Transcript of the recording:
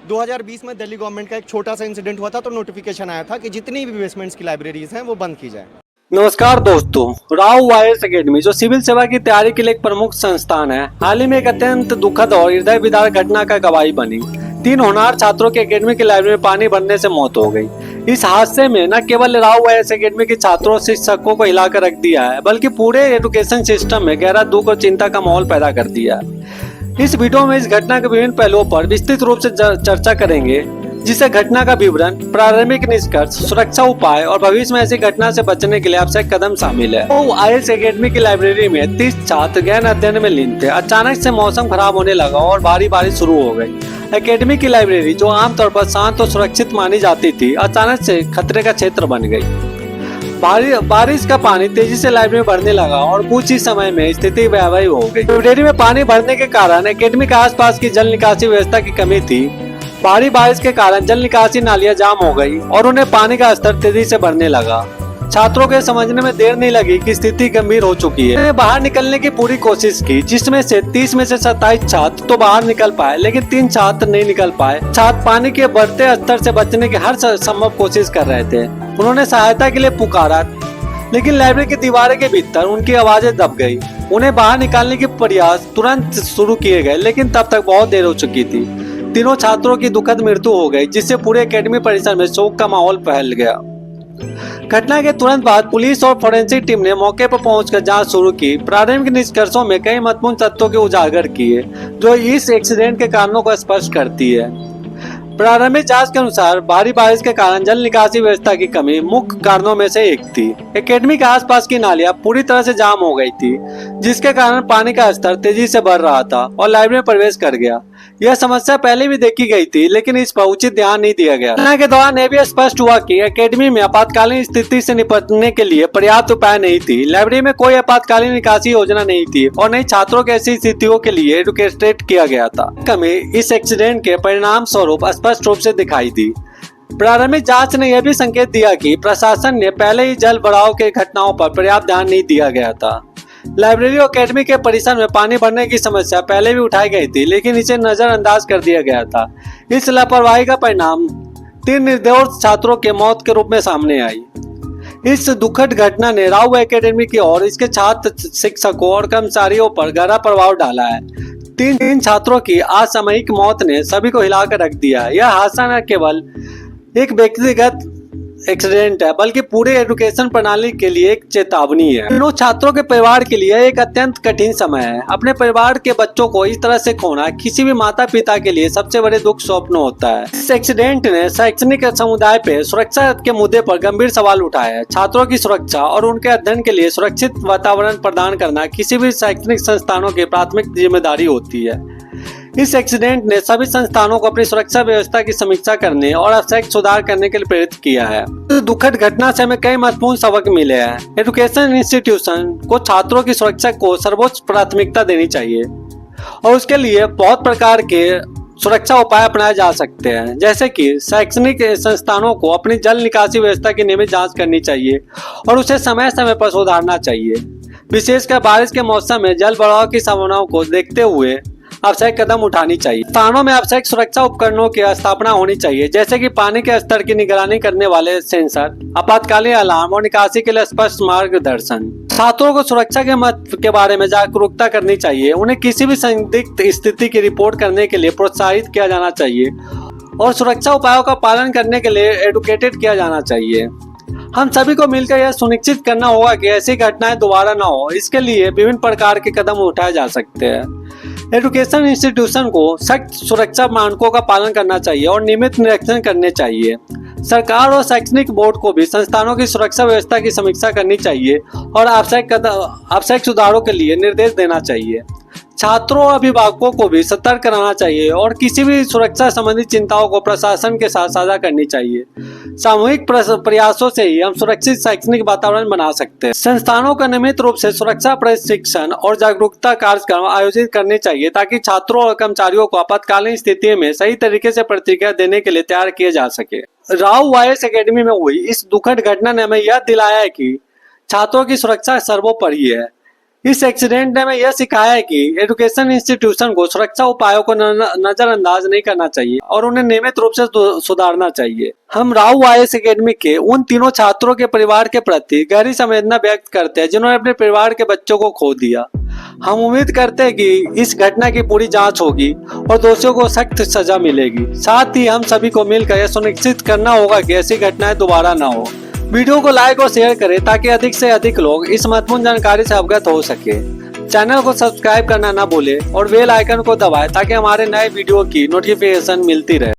2020 में दिल्ली गवर्नमेंट का एक छोटा सा इंसिडेंट हुआ था तो नोटिफिकेशन आया था कि जितनी भी बेसमेंट्स की लाइब्रेरीज हैं वो बंद की जाए। नमस्कार दोस्तों, राव वायर्स एकेडमी जो सिविल सेवा की तैयारी के लिए एक प्रमुख संस्थान है, हाल ही में एक अत्यंत दुखद और हृदय विदारक घटना का गवाही बनी। 3 होनहार छात्रों की एकेडमी की लाइब्रेरी में पानी भरने से मौत हो गई। इस हादसे में न केवल राव वायर्स एकेडमी के छात्रों और शिक्षकों को हिलाकर रख दिया है, बल्कि पूरे एजुकेशन सिस्टम में गहरा दुख और चिंता का माहौल पैदा कर दिया है। इस वीडियो में इस घटना के विभिन्न पहलुओं पर विस्तृत रूप से चर्चा करेंगे, जिसे घटना का विवरण, प्रारंभिक निष्कर्ष, सुरक्षा उपाय और भविष्य में ऐसी घटना से बचने के लिए आवश्यक कदम शामिल है। तो आईएस एकेडमी की लाइब्रेरी में 30 छात्र गहन अध्ययन में लीन थे। अचानक से मौसम खराब होने लगा और भारी बारिश शुरू हो गई। एकेडमी की लाइब्रेरी, जो आमतौर पर शांत और सुरक्षित मानी जाती थी, अचानक से खतरे का क्षेत्र बन गई। बारिश का पानी तेजी से लाइब्रेरी में भरने लगा और कुछ ही समय में स्थिति भयावह हो गई। लाइब्रेरी में पानी भरने के कारण एकेडमी के आसपास की जल निकासी व्यवस्था की कमी थी। भारी बारिश के कारण जल निकासी नालियां जाम हो गई और उन्हें पानी का स्तर तेजी से बढ़ने लगा। छात्रों के समझने में देर नहीं लगी कि स्थिति गंभीर हो चुकी है। उन्होंने बाहर निकलने की पूरी कोशिश की, जिसमें से 30 में से 27 छात्र तो बाहर निकल पाए, लेकिन 3 छात्र नहीं निकल पाए। छात्र पानी के बढ़ते स्तर से बचने की हर संभव कोशिश कर रहे थे। उन्होंने सहायता के लिए पुकारा, लेकिन लाइब्रेरी की दीवारें के भीतर उनकी आवाजें दब गई। उन्हें बाहर निकालने के प्रयास तुरंत शुरू किए गए, लेकिन तब तक बहुत देर हो चुकी थी। तीनों छात्रों की दुखद मृत्यु हो गई, जिससे पूरे एकेडमी परिसर में शोक का माहौल फैल गया। घटना के तुरंत बाद पुलिस और फोरेंसिक टीम ने मौके पर पहुंचकर जांच शुरू की। प्रारंभिक निष्कर्षों में कई महत्वपूर्ण तथ्यों के उजागर किए, जो इस एक्सीडेंट के कारणों को स्पष्ट करती है। प्रारंभिक जांच के अनुसार भारी बारिश के कारण जल निकासी व्यवस्था की कमी मुख्य कारणों में से एक थी। एकेडमी के आसपास की नालियां पूरी तरह से जाम हो गई थी, जिसके कारण पानी का स्तर तेजी से बढ़ रहा था और लाइब्रेरी में प्रवेश कर गया। यह समस्या पहले भी देखी गई थी, लेकिन इस पर उचित ध्यान नहीं दिया गया। घटना के दौरान यह भी स्पष्ट हुआ कि एकेडमी में आपातकालीन स्थिति से निपटने के लिए पर्याप्त उपाय नहीं थी। लाइब्रेरी में कोई आपातकालीन निकासी योजना नहीं थी और नई छात्रों की ऐसी स्थितियों के लिए एडुकेटेड किया गया था। कमी इस एक्सीडेंट के परिणाम स्वरूप स्पष्ट रूप से दिखाई दी। प्रारंभिक जांच ने यह भी संकेत दिया कि प्रशासन ने पहले ही जल भराव के घटनाओं पर पर्याप्त ध्यान नहीं दिया गया था। लाइब्रेरी और एकेडमी के परिसर में पानी भरने की समस्या पहले भी उठाई गई थी, लेकिन इसे नजरअंदाज कर दिया गया था। इस लापरवाही का परिणाम 3 निर्दोष छात्रों के मौत के रूप में सामने आई। इस दुखद घटना ने राव एकेडमी की और इसके छात्र, शिक्षकों और कर्मचारियों पर गहरा प्रभाव डाला है। 3 छात्रों की असामयिक मौत ने सभी को हिलाकर रख दिया। यह हादसा न केवल एक व्यक्तिगत एक्सीडेंट है, बल्कि पूरे एजुकेशन प्रणाली के लिए एक चेतावनी है। इन छात्रों के परिवार के लिए एक अत्यंत कठिन समय है। अपने परिवार के बच्चों को इस तरह से खोना किसी भी माता पिता के लिए सबसे बड़े दुख स्वप्न होता है। इस एक्सीडेंट ने शैक्षणिक समुदाय पे सुरक्षा के मुद्दे पर गंभीर सवाल उठाया है। छात्रों की सुरक्षा और उनके अध्ययन के लिए सुरक्षित वातावरण प्रदान करना किसी भी शैक्षणिक संस्थानों की प्राथमिक जिम्मेदारी होती है। इस एक्सीडेंट ने सभी संस्थानों को अपनी सुरक्षा व्यवस्था की समीक्षा करने और आवश्यक सुधार करने के लिए प्रेरित किया है। इस दुखद घटना से हमें कई महत्वपूर्ण सबक मिले हैं। एजुकेशन इंस्टीट्यूशन को छात्रों की सुरक्षा को सर्वोच्च प्राथमिकता देनी चाहिए और उसके लिए बहुत प्रकार के सुरक्षा उपाय अपनाए जा सकते हैं, जैसे कि शैक्षणिक संस्थानों को अपनी जल निकासी व्यवस्था की नियमित जाँच करनी चाहिए और उसे समय समय पर सुधारना चाहिए। विशेषकर बारिश के मौसम में जल भराव की संभावनाओं को देखते हुए आवश्यक कदम उठानी चाहिए। स्थानों में आवश्यक सुरक्षा उपकरणों की स्थापना होनी चाहिए, जैसे कि पानी के स्तर की निगरानी करने वाले सेंसर, आपातकालीन अलार्म और निकासी के लिए स्पष्ट मार्गदर्शन। छात्रों को सुरक्षा के महत्व के बारे में जागरूकता करनी चाहिए। उन्हें किसी भी संदिग्ध स्थिति की रिपोर्ट करने के लिए प्रोत्साहित किया जाना चाहिए और सुरक्षा उपायों का पालन करने के लिए एडुकेटेड किया जाना चाहिए। हम सभी को मिलकर यह सुनिश्चित करना होगा कि ऐसी घटनाएं दोबारा न हो। इसके लिए विभिन्न प्रकार के कदम उठाए जा सकते हैं। एजुकेशन इंस्टीट्यूशन को सख्त सुरक्षा मानकों का पालन करना चाहिए और नियमित निरीक्षण करने चाहिए। सरकार और शैक्षणिक बोर्ड को भी संस्थानों की सुरक्षा व्यवस्था की समीक्षा करनी चाहिए और आवश्यक सुधारों के लिए निर्देश देना चाहिए। छात्रों और अभिभावकों को भी सतर्क कराना चाहिए और किसी भी सुरक्षा संबंधी चिंताओं को प्रशासन के साथ साझा करनी चाहिए। सामूहिक प्रयासों से ही हम सुरक्षित शैक्षणिक वातावरण बना सकते हैं। संस्थानों का नियमित रूप से सुरक्षा प्रशिक्षण और जागरूकता कार्यक्रम आयोजित करने चाहिए, ताकि छात्रों और कर्मचारियों को आपातकालीन स्थिति में सही तरीके से प्रतिक्रिया देने के लिए तैयार किए जा सके। राव वायर्स एकेडमी में हुई इस दुखद घटना ने हमें यह दिलाया है कि छात्रों की सुरक्षा सर्वोपरि है। इस एक्सीडेंट ने हमें यह सिखाया है कि एजुकेशन इंस्टीट्यूशन को सुरक्षा उपायों को नजरअंदाज नहीं करना चाहिए और उन्हें नियमित रूप से सुधारना चाहिए। हम राव आईएएस एकेडमी के उन तीनों छात्रों के परिवार के प्रति गहरी संवेदना व्यक्त करते हैं जिन्होंने अपने परिवार के बच्चों को खो दिया। हम उम्मीद करते हैं कि इस घटना की पूरी जांच होगी और दोषियों को सख्त सजा मिलेगी। साथ ही हम सभी को मिलकर यह सुनिश्चित करना होगा कि ऐसी घटनाएं दोबारा न हो। वीडियो को लाइक और शेयर करें ताकि अधिक से अधिक लोग इस महत्वपूर्ण जानकारी से अवगत हो सके। चैनल को सब्सक्राइब करना ना भूलें और बेल आइकन को दबाएं ताकि हमारे नए वीडियो की नोटिफिकेशन मिलती रहे।